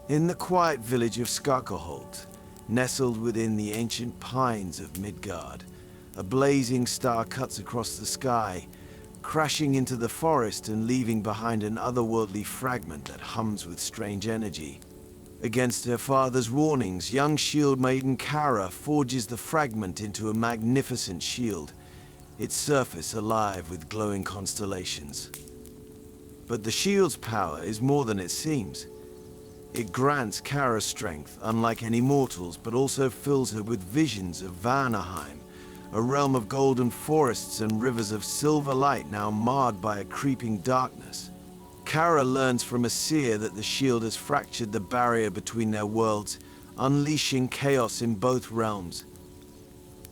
In the quiet village of Skogarholt, nestled within the ancient pines of Midgard, a blazing star cuts across the sky, crashing into the forest and leaving behind an otherworldly fragment that hums with strange energy. Against her father's warnings, young shieldmaiden Kara forges the fragment into a magnificent shield, its surface alive with glowing constellations. But the shield's power is more than it seems. It grants Kara strength, unlike any mortals, but also fills her with visions of Vanaheim, a realm of golden forests and rivers of silver light now marred by a creeping darkness. Kara learns from a seer that the shield has fractured the barrier between their worlds, unleashing chaos in both realms.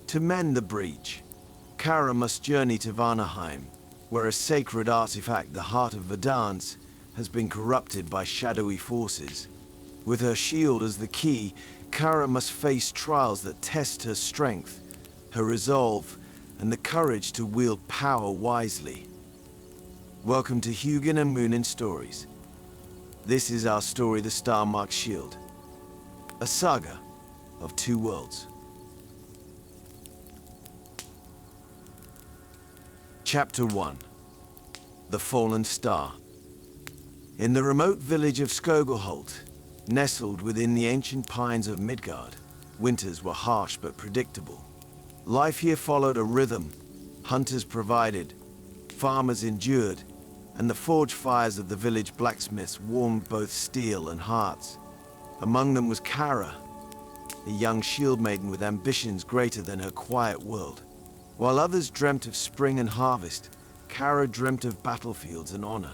To mend the breach, Kara must journey to Vanaheim, where a sacred artifact, the Heart of Verdance, has been corrupted by shadowy forces. With her shield as the key, Kara must face trials that test her strength, her resolve, and the courage to wield power wisely. Welcome to Hugin and Munin Stories. This is our story, The Star-Marked Shield, a saga of two worlds. Chapter 1. The Fallen Star. In the remote village of Skogarholt, nestled within the ancient pines of Midgard, winters were harsh but predictable. Life here followed a rhythm. Hunters provided, farmers endured, and the forge fires of the village blacksmiths warmed both steel and hearts. Among them was Kara, a young shieldmaiden with ambitions greater than her quiet world. While others dreamt of spring and harvest, Kara dreamt of battlefields and honor.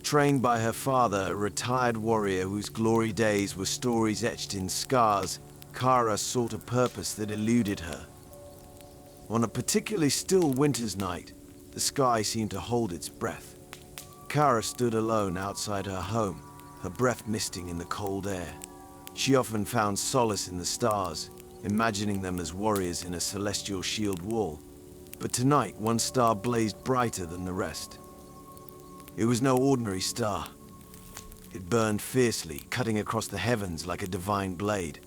Trained by her father, a retired warrior whose glory days were stories etched in scars, Kara sought a purpose that eluded her. On a particularly still winter's night, the sky seemed to hold its breath. Kara stood alone outside her home, her breath misting in the cold air. She often found solace in the stars, imagining them as warriors in a celestial shield wall. But tonight, one star blazed brighter than the rest. It was no ordinary star. It burned fiercely, cutting across the heavens like a divine blade.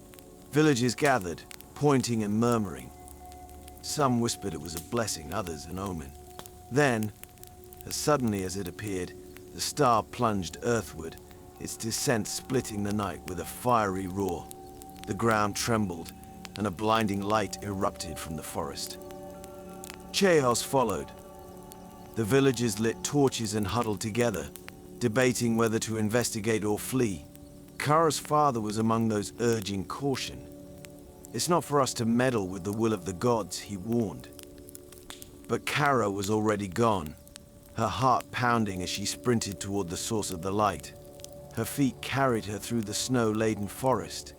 Villagers gathered, pointing and murmuring. Some whispered it was a blessing, others an omen. Then, as suddenly as it appeared, the star plunged earthward, its descent splitting the night with a fiery roar. The ground trembled, and a blinding light erupted from the forest. Chaos followed. The villagers lit torches and huddled together, debating whether to investigate or flee. Kara's father was among those urging caution. It's not for us to meddle with the will of the gods, he warned. But Kara was already gone, her heart pounding as she sprinted toward the source of the light. Her feet carried her through the snow-laden forest,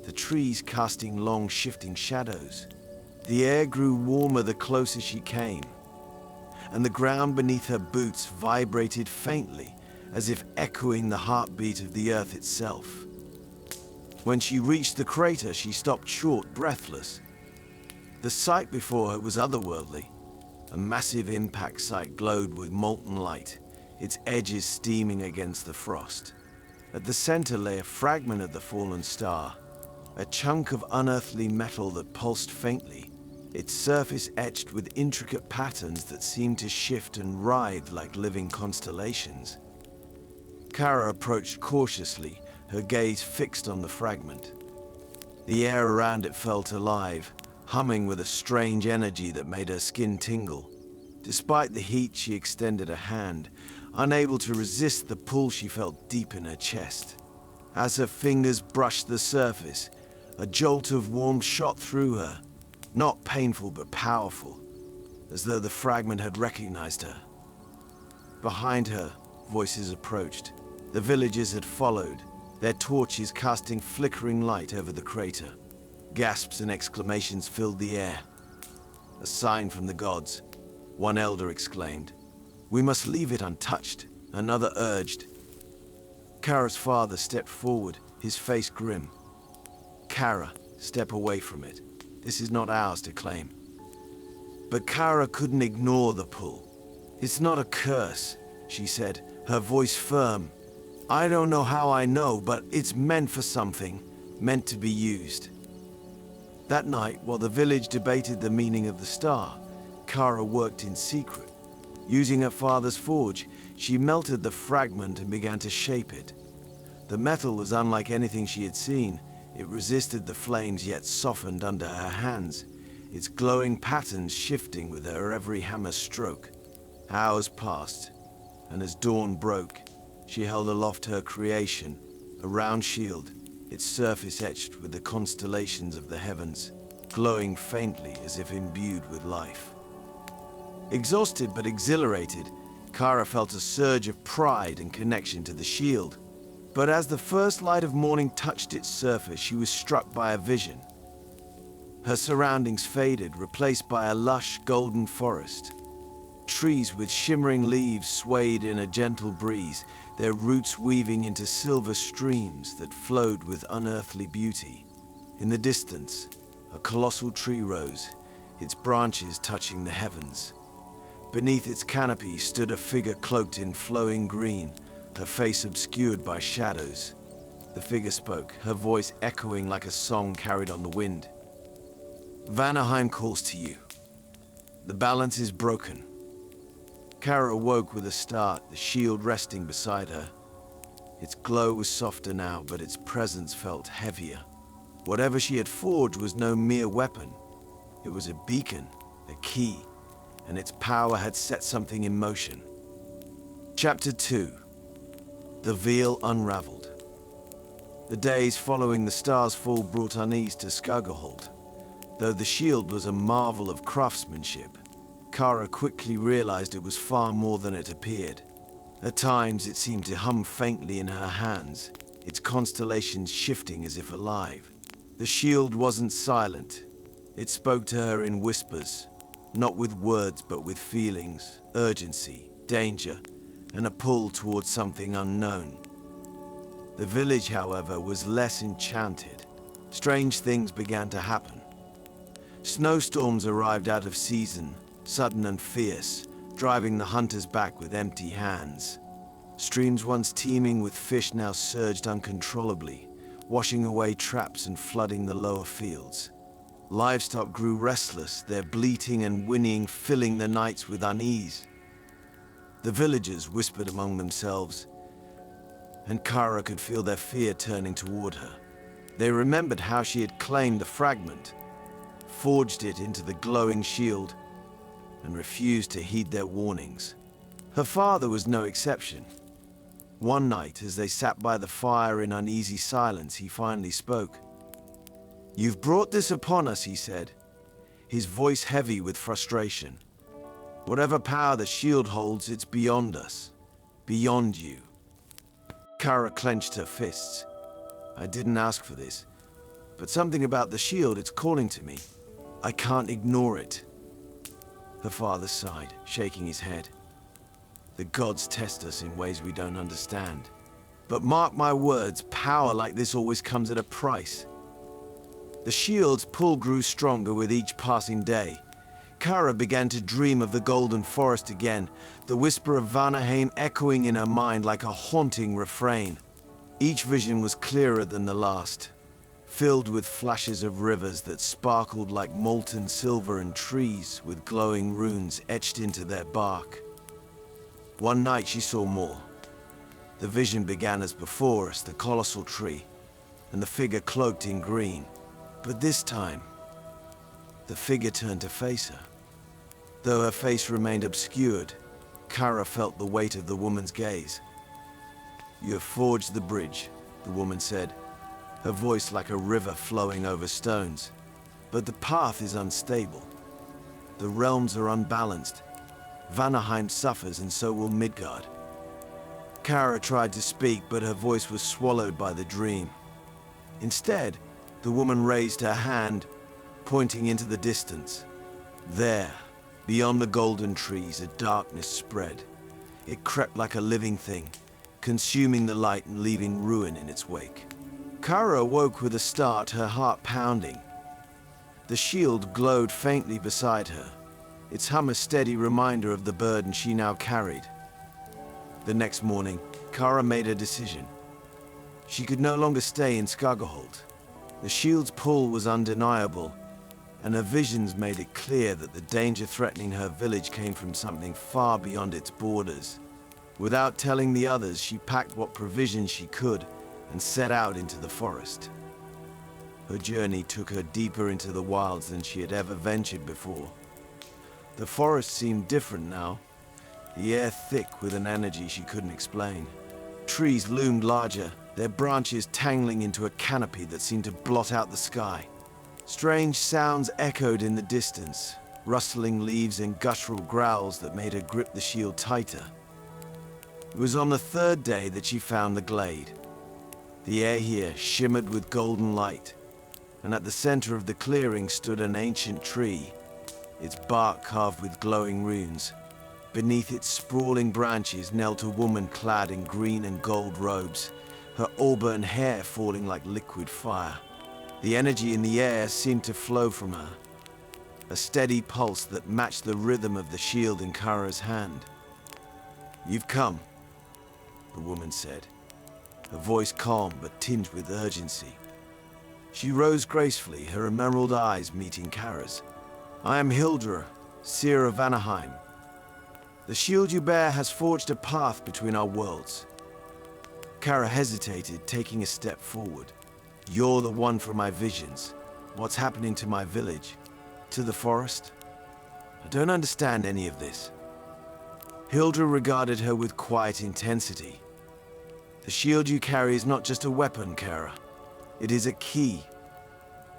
the trees casting long, shifting shadows. The air grew warmer the closer she came, and the ground beneath her boots vibrated faintly, as if echoing the heartbeat of the earth itself. When she reached the crater, she stopped short, breathless. The sight before her was otherworldly. A massive impact site glowed with molten light, its edges steaming against the frost. At the center lay a fragment of the fallen star, a chunk of unearthly metal that pulsed faintly, its surface etched with intricate patterns that seemed to shift and writhe like living constellations. Kara approached cautiously, her gaze fixed on the fragment. The air around it felt alive, humming with a strange energy that made her skin tingle. Despite the heat, she extended a hand, unable to resist the pull she felt deep in her chest. As her fingers brushed the surface, a jolt of warmth shot through her, not painful but powerful, as though the fragment had recognized her. Behind her, voices approached. The villagers had followed, their torches casting flickering light over the crater. Gasps and exclamations filled the air. A sign from the gods, one elder exclaimed. "We must leave it untouched," another urged. Kara's father stepped forward, his face grim. "Kara, step away from it. This is not ours to claim." But Kara couldn't ignore the pull. "It's not a curse," she said, her voice firm. I don't know how I know, but it's meant for something, meant to be used. That night, while the village debated the meaning of the star, Kara worked in secret. Using her father's forge, she melted the fragment and began to shape it. The metal was unlike anything she had seen. It resisted the flames yet softened under her hands, its glowing patterns shifting with her every hammer stroke. Hours passed, and as dawn broke, she held aloft her creation, a round shield, its surface etched with the constellations of the heavens, glowing faintly as if imbued with life. Exhausted but exhilarated, Kara felt a surge of pride and connection to the shield. But as the first light of morning touched its surface, she was struck by a vision. Her surroundings faded, replaced by a lush golden forest. Trees with shimmering leaves swayed in a gentle breeze, their roots weaving into silver streams that flowed with unearthly beauty. In the distance, a colossal tree rose, its branches touching the heavens. Beneath its canopy stood a figure cloaked in flowing green, her face obscured by shadows. The figure spoke, her voice echoing like a song carried on the wind. Vanaheim calls to you. The balance is broken. Kara awoke with a start, the shield resting beside her. Its glow was softer now, but its presence felt heavier. Whatever she had forged was no mere weapon. It was a beacon, a key, and its power had set something in motion. Chapter 2. The Veil Unraveled. The days following the star's fall brought unease to Skogarholt. Though the shield was a marvel of craftsmanship, Kara quickly realized it was far more than it appeared. At times it seemed to hum faintly in her hands, its constellations shifting as if alive. The shield wasn't silent. It spoke to her in whispers, not with words but with feelings, urgency, danger, and a pull towards something unknown. The village, however, was less enchanted. Strange things began to happen. Snowstorms arrived out of season, sudden and fierce, driving the hunters back with empty hands. Streams once teeming with fish now surged uncontrollably, washing away traps and flooding the lower fields. Livestock grew restless, their bleating and whinnying filling the nights with unease. The villagers whispered among themselves, and Kara could feel their fear turning toward her. They remembered how she had claimed the fragment, forged it into the glowing shield, and refused to heed their warnings. Her father was no exception. One night, as they sat by the fire in uneasy silence, he finally spoke. "You've brought this upon us," he said, his voice heavy with frustration. "Whatever power the shield holds, it's beyond us. Beyond you." Kara clenched her fists. "I didn't ask for this, but something about the shield, it's calling to me. I can't ignore it." Her father sighed, shaking his head. "The gods test us in ways we don't understand. But mark my words, power like this always comes at a price." The shield's pull grew stronger with each passing day. Kara began to dream of the golden forest again, the whisper of Vanaheim echoing in her mind like a haunting refrain. Each vision was clearer than the last, filled with flashes of rivers that sparkled like molten silver and trees with glowing runes etched into their bark. One night she saw more. The vision began as before as the colossal tree, and the figure cloaked in green. But this time, the figure turned to face her. Though her face remained obscured, Kara felt the weight of the woman's gaze. "You have forged the bridge," the woman said, her voice like a river flowing over stones. "But the path is unstable. The realms are unbalanced. Vanaheim suffers, and so will Midgard." Kara tried to speak, but her voice was swallowed by the dream. Instead, the woman raised her hand, pointing into the distance. There, beyond the golden trees, a darkness spread. It crept like a living thing, consuming the light and leaving ruin in its wake. Kara awoke with a start, her heart pounding. The shield glowed faintly beside her, its hum a steady reminder of the burden she now carried. The next morning, Kara made a decision. She could no longer stay in Skogarholt. The shield's pull was undeniable, and her visions made it clear that the danger threatening her village came from something far beyond its borders. Without telling the others, she packed what provisions she could and set out into the forest. Her journey took her deeper into the wilds than she had ever ventured before. The forest seemed different now, the air thick with an energy she couldn't explain. Trees loomed larger, their branches tangling into a canopy that seemed to blot out the sky. Strange sounds echoed in the distance, rustling leaves and guttural growls that made her grip the shield tighter. It was on the third day that she found the glade. The air here shimmered with golden light, and at the center of the clearing stood an ancient tree, its bark carved with glowing runes. Beneath its sprawling branches knelt a woman clad in green and gold robes, her auburn hair falling like liquid fire. The energy in the air seemed to flow from her, a steady pulse that matched the rhythm of the shield in Kara's hand. "You've come," the woman said, her voice calm but tinged with urgency. She rose gracefully, her emerald eyes meeting Kara's. "I am Hildr, seer of Vanaheim. The shield you bear has forged a path between our worlds." Kara hesitated, taking a step forward. "You're the one for my visions. What's happening to my village? To the forest? I don't understand any of this." Hildr regarded her with quiet intensity. "The shield you carry is not just a weapon, Kara. It is a key.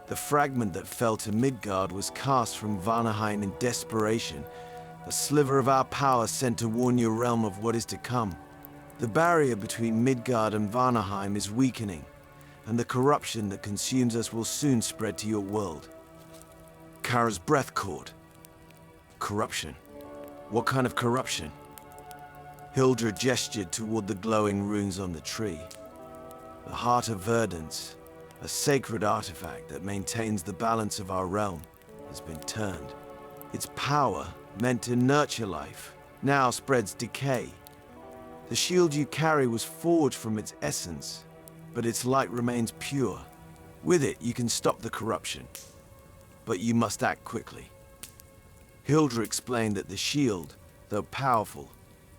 The fragment that fell to Midgard was cast from Vanaheim in desperation, a sliver of our power sent to warn your realm of what is to come. The barrier between Midgard and Vanaheim is weakening, and the corruption that consumes us will soon spread to your world." Kara's breath caught. "Corruption? What kind of corruption?" Hildr gestured toward the glowing runes on the tree. "The Heart of Verdance, a sacred artifact that maintains the balance of our realm, has been turned. Its power, meant to nurture life, now spreads decay. The shield you carry was forged from its essence, but its light remains pure. With it, you can stop the corruption, but you must act quickly." Hildr explained that the shield, though powerful,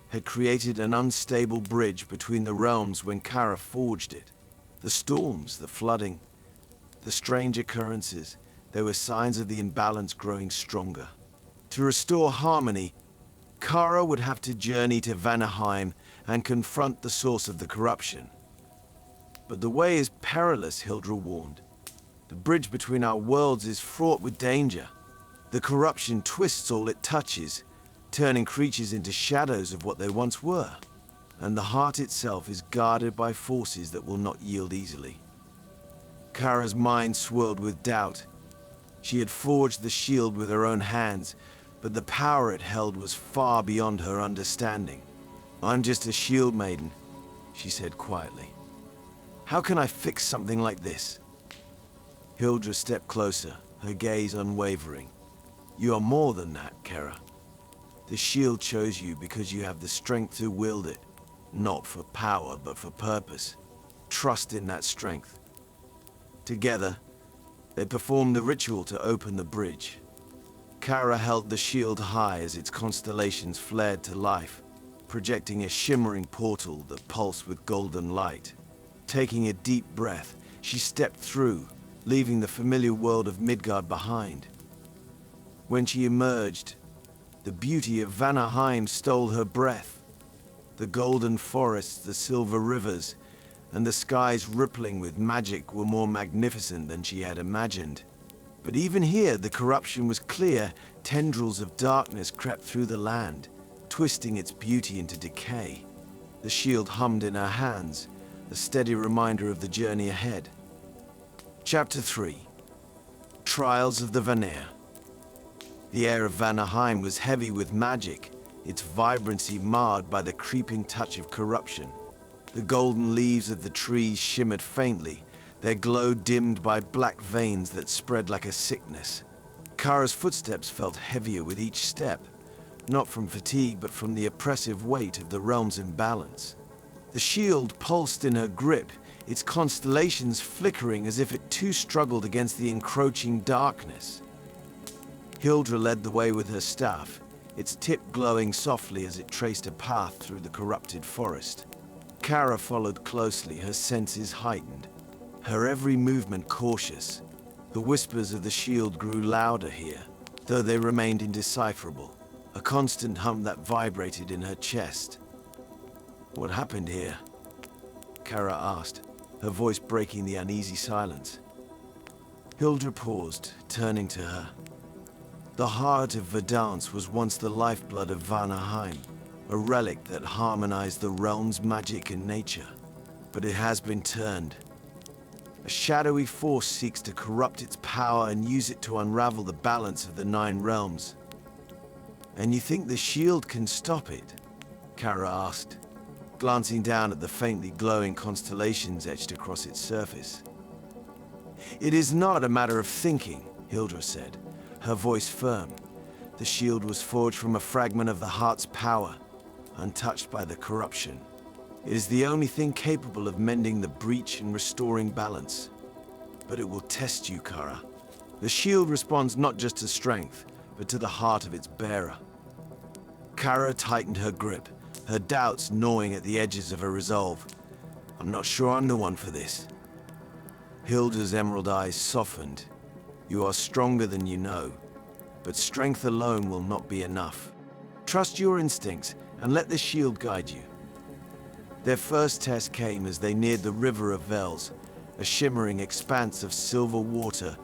had created an unstable bridge between the realms when Kara forged it. The storms, the flooding, the strange occurrences, there were signs of the imbalance growing stronger. To restore harmony, Kara would have to journey to Vanaheim and confront the source of the corruption. "But the way is perilous," Hildr warned. "The bridge between our worlds is fraught with danger. The corruption twists all it touches, turning creatures into shadows of what they once were. And the heart itself is guarded by forces that will not yield easily." Kara's mind swirled with doubt. She had forged the shield with her own hands, but the power it held was far beyond her understanding. "I'm just a shieldmaiden," she said quietly. "How can I fix something like this?" Hildr stepped closer, her gaze unwavering. "You are more than that, Kara. The shield chose you because you have the strength to wield it. Not for power, but for purpose. Trust in that strength." Together, they performed the ritual to open the bridge. Kara held the shield high as its constellations flared to life, projecting a shimmering portal that pulsed with golden light. Taking a deep breath, she stepped through, leaving the familiar world of Midgard behind. When she emerged, the beauty of Vanaheim stole her breath. The golden forests, the silver rivers, and the skies rippling with magic were more magnificent than she had imagined. But even here, the corruption was clear. Tendrils of darkness crept through the land, twisting its beauty into decay. The shield hummed in her hands, a steady reminder of the journey ahead. Chapter 3. Trials of the Vanir. The air of Vanaheim was heavy with magic, its vibrancy marred by the creeping touch of corruption. The golden leaves of the trees shimmered faintly, their glow dimmed by black veins that spread like a sickness. Kara's footsteps felt heavier with each step, not from fatigue but from the oppressive weight of the realm's imbalance. The shield pulsed in her grip, its constellations flickering as if it too struggled against the encroaching darkness. Hildr led the way with her staff, its tip glowing softly as it traced a path through the corrupted forest. Kara followed closely, her senses heightened, her every movement cautious. The whispers of the shield grew louder here, though they remained indecipherable, a constant hum that vibrated in her chest. "What happened here?" Kara asked, her voice breaking the uneasy silence. Hildr paused, turning to her. The heart of Verdance was once the lifeblood of Vanaheim, a relic that harmonized the realm's magic and nature. But it has been turned. A shadowy force seeks to corrupt its power and use it to unravel the balance of the 9 realms. "And you think the shield can stop it?" Kara asked, glancing down at the faintly glowing constellations etched across its surface. "It is not a matter of thinking," Hildr said, her voice firm. The shield was forged from a fragment of the heart's power, untouched by the corruption. It is the only thing capable of mending the breach and restoring balance. But it will test you, Kara. The shield responds not just to strength, but to the heart of its bearer. Kara tightened her grip, her doubts gnawing at the edges of her resolve. "I'm not sure I'm the one for this." Hildr's emerald eyes softened. "You are stronger than you know, but strength alone will not be enough. Trust your instincts and let the shield guide you." Their first test came as they neared the River of Vels, a shimmering expanse of silver water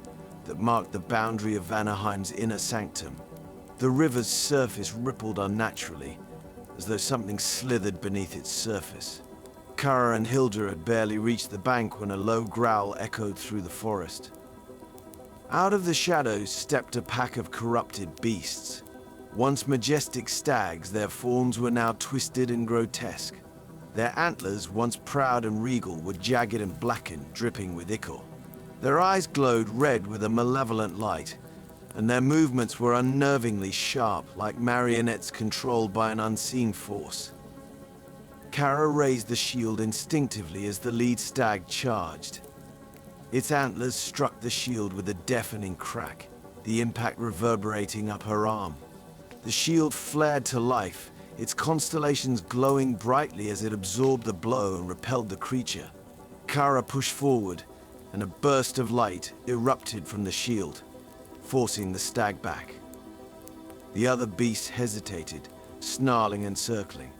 that marked the boundary of Vanaheim's inner sanctum. The river's surface rippled unnaturally, as though something slithered beneath its surface. Kara and Hildr had barely reached the bank when a low growl echoed through the forest. Out of the shadows stepped a pack of corrupted beasts. Once majestic stags, their forms were now twisted and grotesque. Their antlers, once proud and regal, were jagged and blackened, dripping with ichor. Their eyes glowed red with a malevolent light, and their movements were unnervingly sharp, like marionettes controlled by an unseen force. Kara raised the shield instinctively as the lead stag charged. Its antlers struck the shield with a deafening crack, the impact reverberating up her arm. The shield flared to life, its constellations glowing brightly as it absorbed the blow and repelled the creature. Kara pushed forward, and a burst of light erupted from the shield, forcing the stag back. The other beasts hesitated, snarling and circling.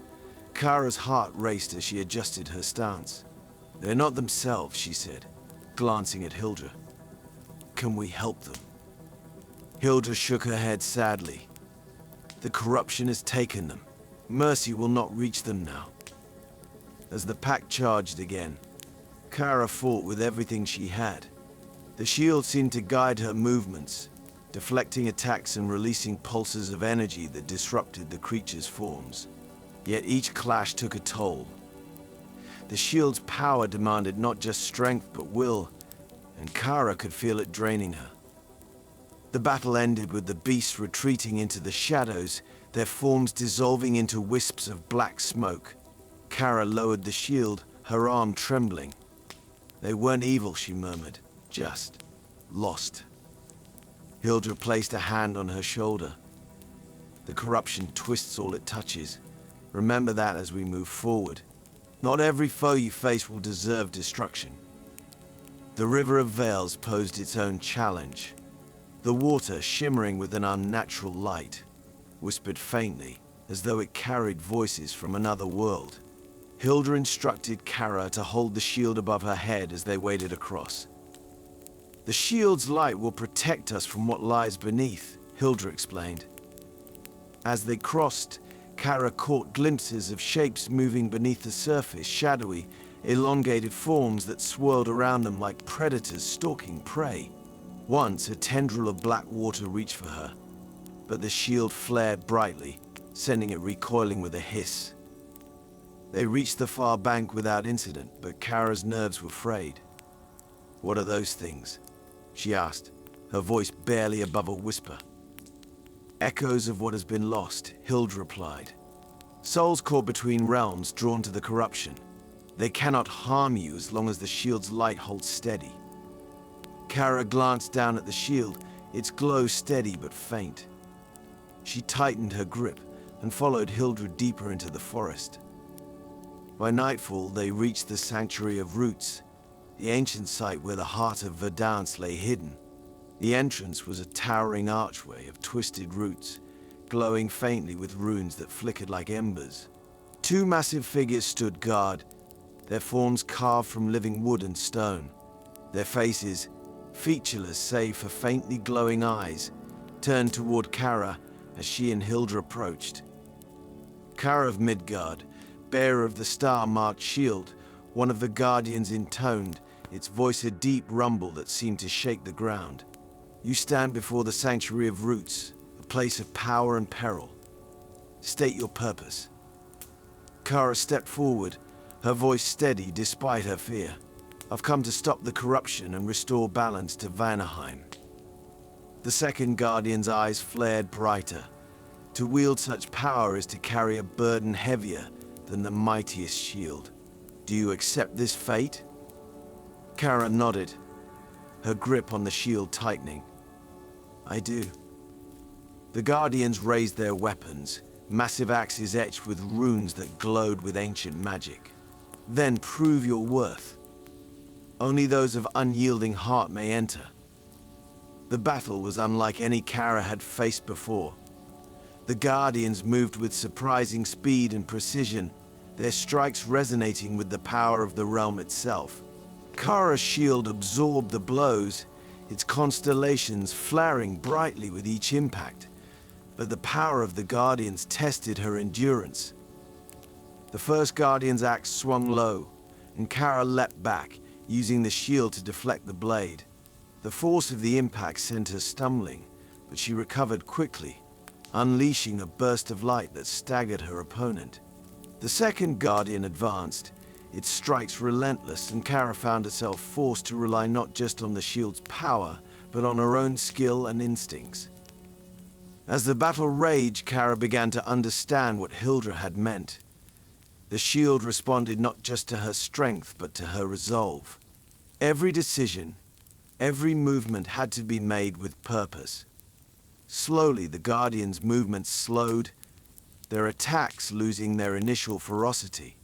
Kara's heart raced as she adjusted her stance. "They're not themselves," she said, glancing at Hildr. "Can we help them?" Hildr shook her head sadly. "The corruption has taken them. Mercy will not reach them now." As the pack charged again, Kara fought with everything she had. The shield seemed to guide her movements, deflecting attacks and releasing pulses of energy that disrupted the creature's forms. Yet each clash took a toll. The shield's power demanded not just strength but will, and Kara could feel it draining her. The battle ended with the beasts retreating into the shadows, their forms dissolving into wisps of black smoke. Kara lowered the shield, her arm trembling. "They weren't evil," she murmured, "just lost." Hildr placed a hand on her shoulder. "The corruption twists all it touches. Remember that as we move forward. Not every foe you face will deserve destruction." The River of Vales posed its own challenge. The water, shimmering with an unnatural light, whispered faintly, as though it carried voices from another world. Hildr instructed Kara to hold the shield above her head as they waded across. "The shield's light will protect us from what lies beneath," Hildr explained. As they crossed, Kara caught glimpses of shapes moving beneath the surface, shadowy, elongated forms that swirled around them like predators stalking prey. Once, a tendril of black water reached for her, but the shield flared brightly, sending it recoiling with a hiss. They reached the far bank without incident, but Kara's nerves were frayed. "What are those things?" she asked, her voice barely above a whisper. "Echoes of what has been lost," Hildr replied. "Souls caught between realms, drawn to the corruption. They cannot harm you as long as the shield's light holds steady. Kara glanced down at the shield, its glow steady but faint. She tightened her grip and followed Hildr deeper into the forest. By nightfall, they reached the Sanctuary of Roots, the ancient site where the heart of Verdance lay hidden. The entrance was a towering archway of twisted roots, glowing faintly with runes that flickered like embers. Two massive figures stood guard, their forms carved from living wood and stone. Their faces, featureless save for faintly glowing eyes, turned toward Kara as she and Hildr approached. Kara of Midgard, bearer of the star-marked shield, one of the guardians intoned, its voice a deep rumble that seemed to shake the ground. You stand before the Sanctuary of Roots, a place of power and peril. State your purpose. Kara stepped forward, her voice steady despite her fear. I've come to stop the corruption and restore balance to Vanaheim. The second guardian's eyes flared brighter. To wield such power is to carry a burden heavier than the mightiest shield. Do you accept this fate? Kara nodded, her grip on the shield tightening. I do. The guardians raised their weapons, massive axes etched with runes that glowed with ancient magic. Then prove your worth. Only those of unyielding heart may enter. The battle was unlike any Kara had faced before. The Guardians moved with surprising speed and precision, their strikes resonating with the power of the realm itself. Kara's shield absorbed the blows, its constellations flaring brightly with each impact, but the power of the Guardians tested her endurance. The first Guardian's axe swung low, and Kara leapt back, using the shield to deflect the blade. The force of the impact sent her stumbling, but she recovered quickly, unleashing a burst of light that staggered her opponent. The second Guardian advanced, its strikes relentless, and Kara found herself forced to rely not just on the shield's power, but on her own skill and instincts. As the battle raged, Kara began to understand what Hildr had meant. The shield responded not just to her strength, but to her resolve. Every decision, every movement had to be made with purpose. Slowly, the Guardians' movements slowed, their attacks losing their initial ferocity.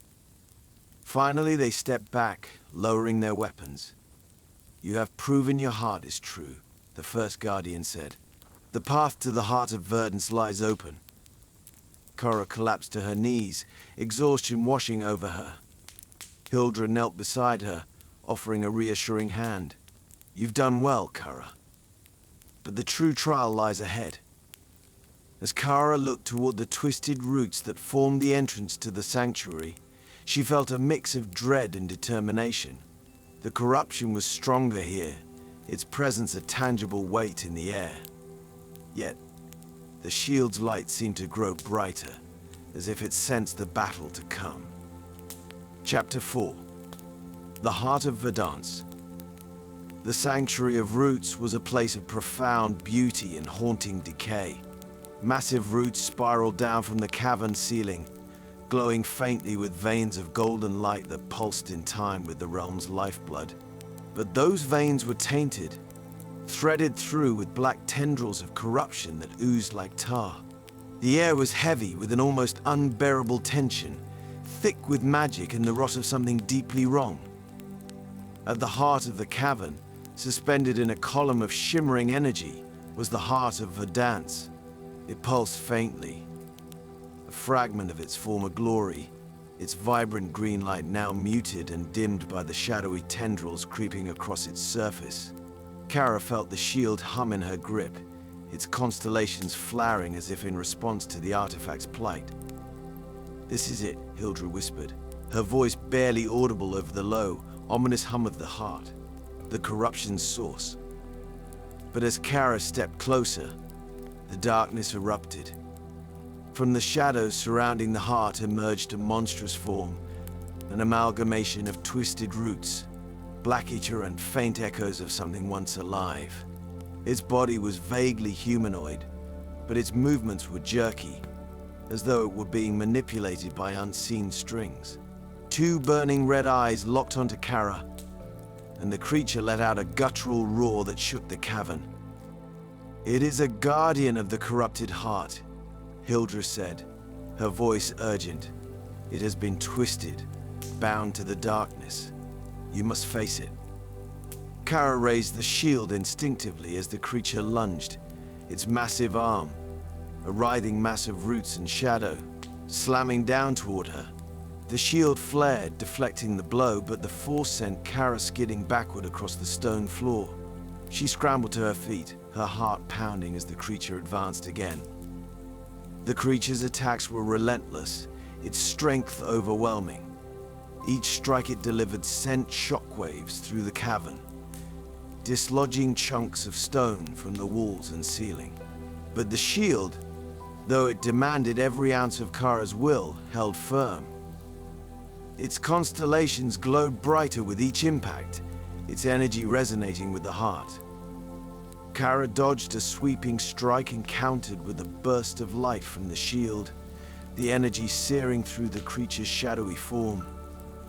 Finally, they stepped back, lowering their weapons. You have proven your heart is true, the first Guardian said. The path to the heart of Verdance lies open. Kara collapsed to her knees, exhaustion washing over her. Hildr knelt beside her, offering a reassuring hand. You've done well, Kara. But the true trial lies ahead. As Kara looked toward the twisted roots that formed the entrance to the sanctuary, she felt a mix of dread and determination. The corruption was stronger here, its presence a tangible weight in the air. Yet, the shield's light seemed to grow brighter, as if it sensed the battle to come. Chapter 4. The Heart of Verdance. The Sanctuary of Roots was a place of profound beauty and haunting decay. Massive roots spiraled down from the cavern ceiling, glowing faintly with veins of golden light that pulsed in time with the realm's lifeblood. But those veins were tainted, threaded through with black tendrils of corruption that oozed like tar. The air was heavy with an almost unbearable tension, thick with magic and the rot of something deeply wrong. At the heart of the cavern, suspended in a column of shimmering energy, was the heart of Verdance. It pulsed faintly, a fragment of its former glory, its vibrant green light now muted and dimmed by the shadowy tendrils creeping across its surface. Kara felt the shield hum in her grip, its constellations flaring as if in response to the artifact's plight. This is it, Hildr whispered, her voice barely audible over the low, ominous hum of the heart, the corruption's source. But as Kara stepped closer, the darkness erupted. From the shadows surrounding the heart emerged a monstrous form, an amalgamation of twisted roots, black ichor and faint echoes of something once alive. Its body was vaguely humanoid, but its movements were jerky, as though it were being manipulated by unseen strings. Two burning red eyes locked onto Kara, and the creature let out a guttural roar that shook the cavern. "It is a guardian of the corrupted heart," Hildr said, her voice urgent. "It has been twisted, bound to the darkness. You must face it." Kara raised the shield instinctively as the creature lunged, its massive arm, a writhing mass of roots and shadow, slamming down toward her. The shield flared, deflecting the blow, but the force sent Kara skidding backward across the stone floor. She scrambled to her feet, her heart pounding as the creature advanced again. The creature's attacks were relentless, its strength overwhelming. Each strike it delivered sent shockwaves through the cavern, dislodging chunks of stone from the walls and ceiling. But the shield, though it demanded every ounce of Kara's will, held firm. Its constellations glowed brighter with each impact, its energy resonating with the heart. Kara dodged a sweeping strike and countered with a burst of light from the shield, the energy searing through the creature's shadowy form.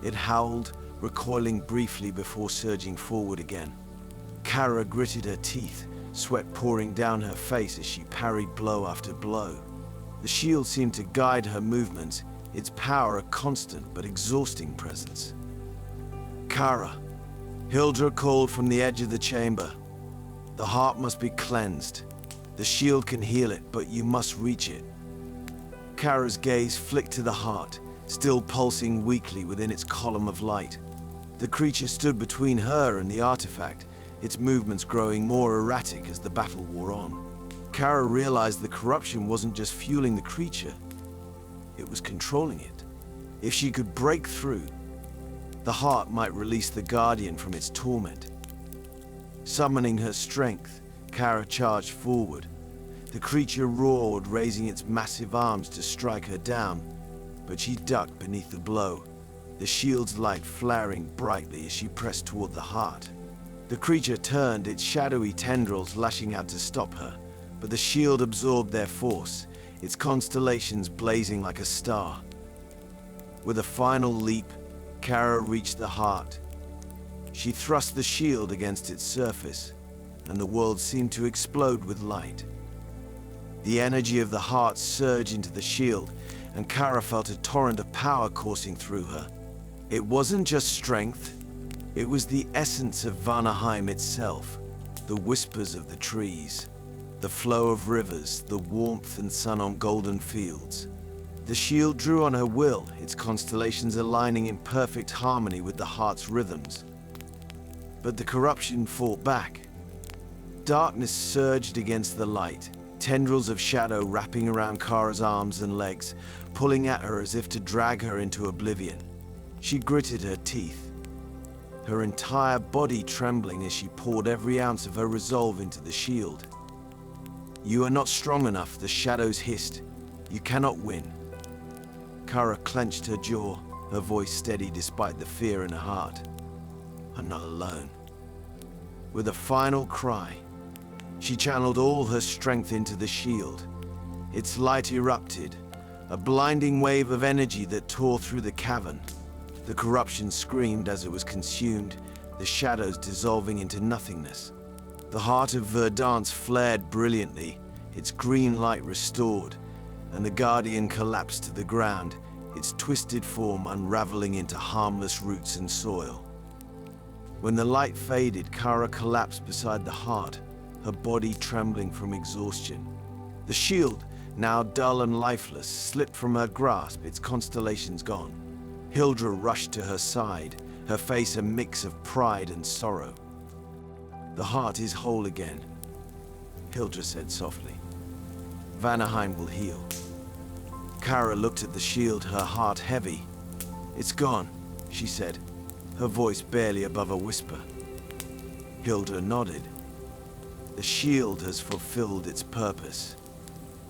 It howled, recoiling briefly before surging forward again. Kara gritted her teeth, sweat pouring down her face as she parried blow after blow. The shield seemed to guide her movements, its power a constant but exhausting presence. "Kara," Hildr called from the edge of the chamber. "The heart must be cleansed. The shield can heal it, but you must reach it." Kara's gaze flicked to the heart, still pulsing weakly within its column of light. The creature stood between her and the artifact, its movements growing more erratic as the battle wore on. Kara realized the corruption wasn't just fueling the creature, it was controlling it. If she could break through, the heart might release the guardian from its torment. Summoning her strength, Kara charged forward. The creature roared, raising its massive arms to strike her down, but she ducked beneath the blow, the shield's light flaring brightly as she pressed toward the heart. The creature turned, its shadowy tendrils lashing out to stop her, but the shield absorbed their force, its constellations blazing like a star. With a final leap, Kara reached the heart. She thrust the shield against its surface, and the world seemed to explode with light. The energy of the heart surged into the shield, and Kara felt a torrent of power coursing through her. It wasn't just strength, it was the essence of Vanaheim itself, the whispers of the trees, the flow of rivers, the warmth and sun on golden fields. The shield drew on her will, its constellations aligning in perfect harmony with the heart's rhythms. But the corruption fought back. Darkness surged against the light, tendrils of shadow wrapping around Kara's arms and legs, pulling at her as if to drag her into oblivion. She gritted her teeth, her entire body trembling as she poured every ounce of her resolve into the shield. "You are not strong enough," the shadows hissed. "You cannot win." Kara clenched her jaw, her voice steady despite the fear in her heart. "I'm not alone." With a final cry, she channeled all her strength into the shield. Its light erupted, a blinding wave of energy that tore through the cavern. The corruption screamed as it was consumed, the shadows dissolving into nothingness. The heart of Verdance flared brilliantly, its green light restored, and the guardian collapsed to the ground, its twisted form unraveling into harmless roots and soil. When the light faded, Kara collapsed beside the heart, her body trembling from exhaustion. The shield, now dull and lifeless, slipped from her grasp, its constellations gone. Hildr rushed to her side, her face a mix of pride and sorrow. "The heart is whole again," Hildr said softly. "Vanaheim will heal." Kara looked at the shield, her heart heavy. "It's gone," she said, her voice barely above a whisper. Hildr nodded. "The shield has fulfilled its purpose.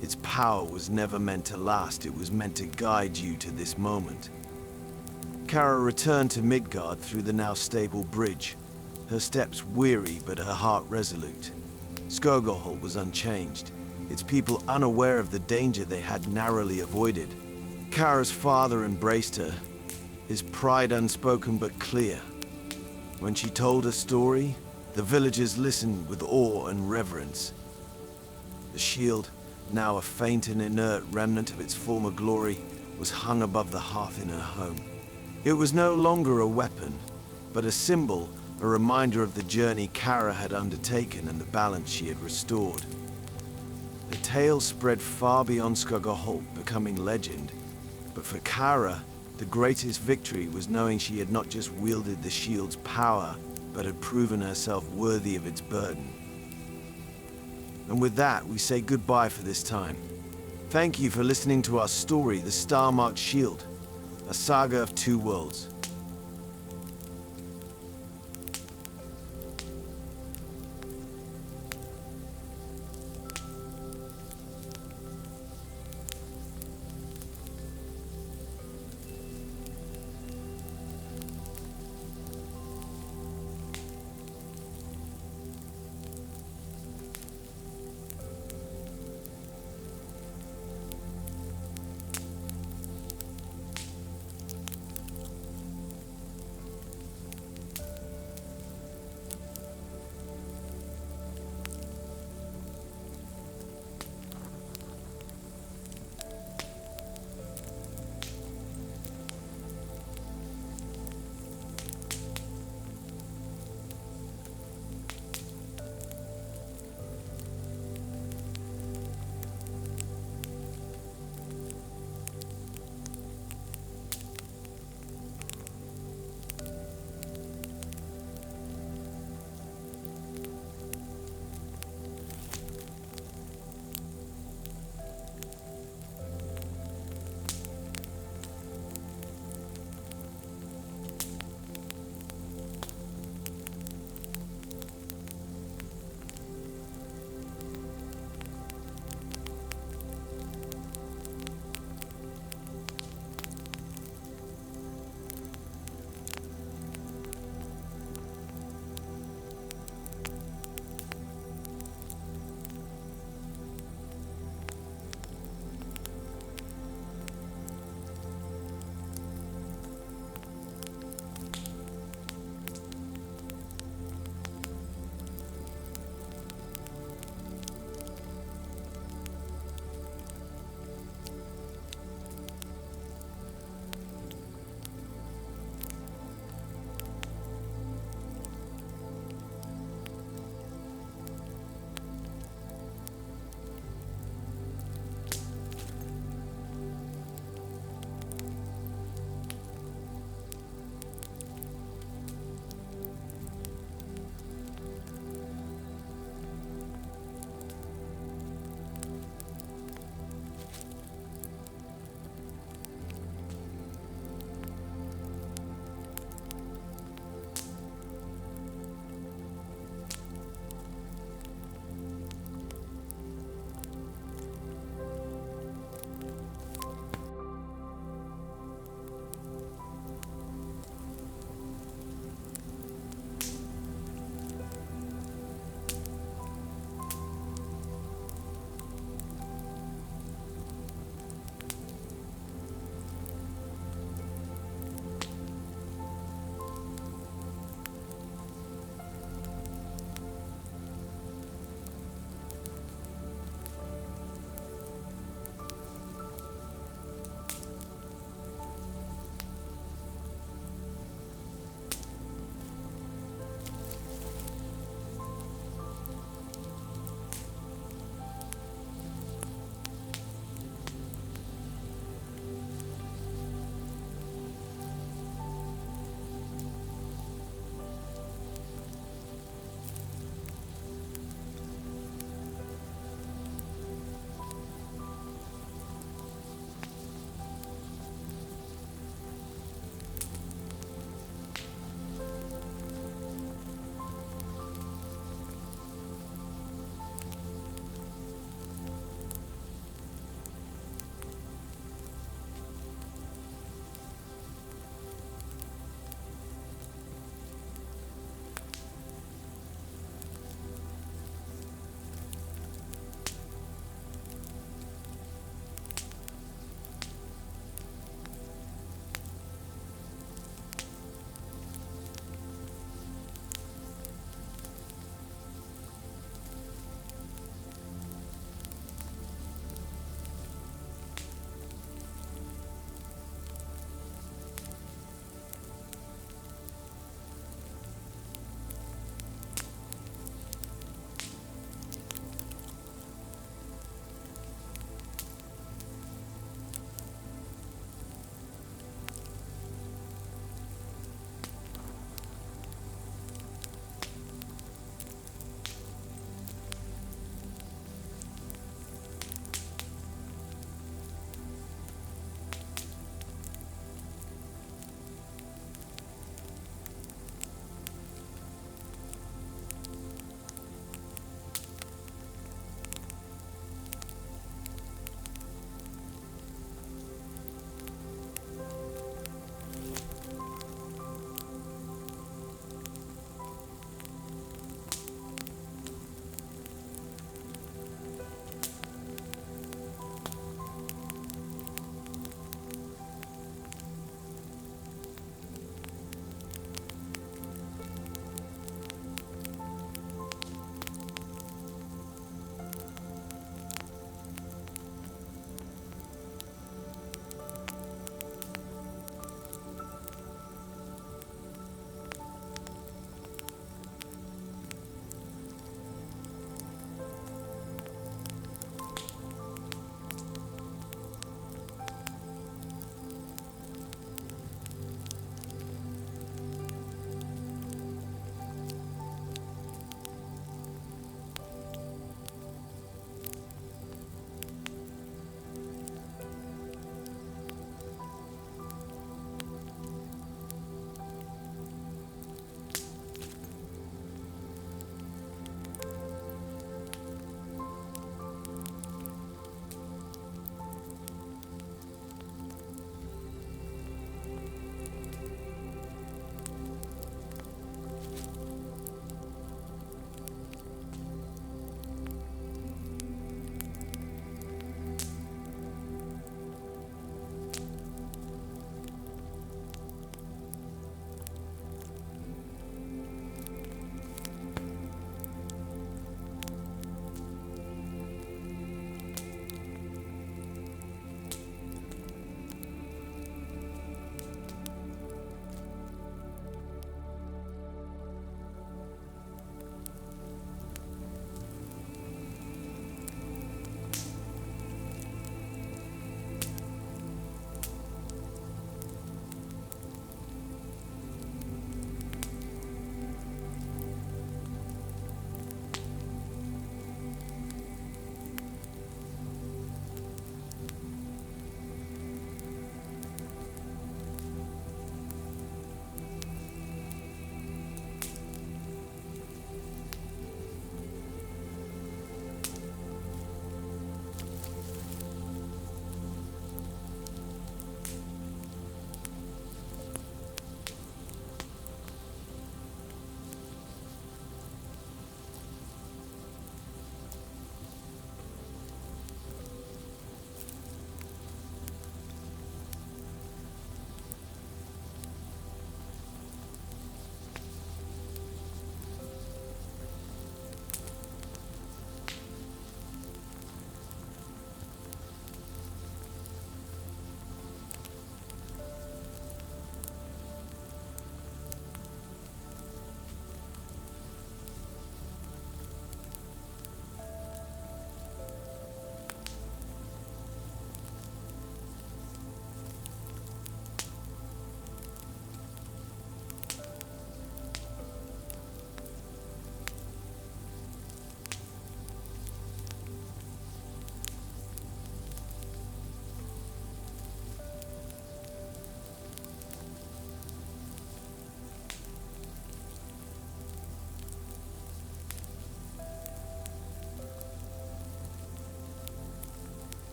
Its power was never meant to last, it was meant to guide you to this moment." Kara returned to Midgard through the now stable bridge, her steps weary but her heart resolute. Skogarholt was unchanged, its people unaware of the danger they had narrowly avoided. Kara's father embraced her, his pride unspoken but clear. When she told her story, the villagers listened with awe and reverence. The shield, now a faint and inert remnant of its former glory, was hung above the hearth in her home. It was no longer a weapon, but a symbol, a reminder of the journey Kara had undertaken and the balance she had restored. The tale spread far beyond Skogarholt, becoming legend, but for Kara, the greatest victory was knowing she had not just wielded the shield's power, but had proven herself worthy of its burden. And with that, we say goodbye for this time. Thank you for listening to our story, The Star-Marked Shield, a saga of two worlds.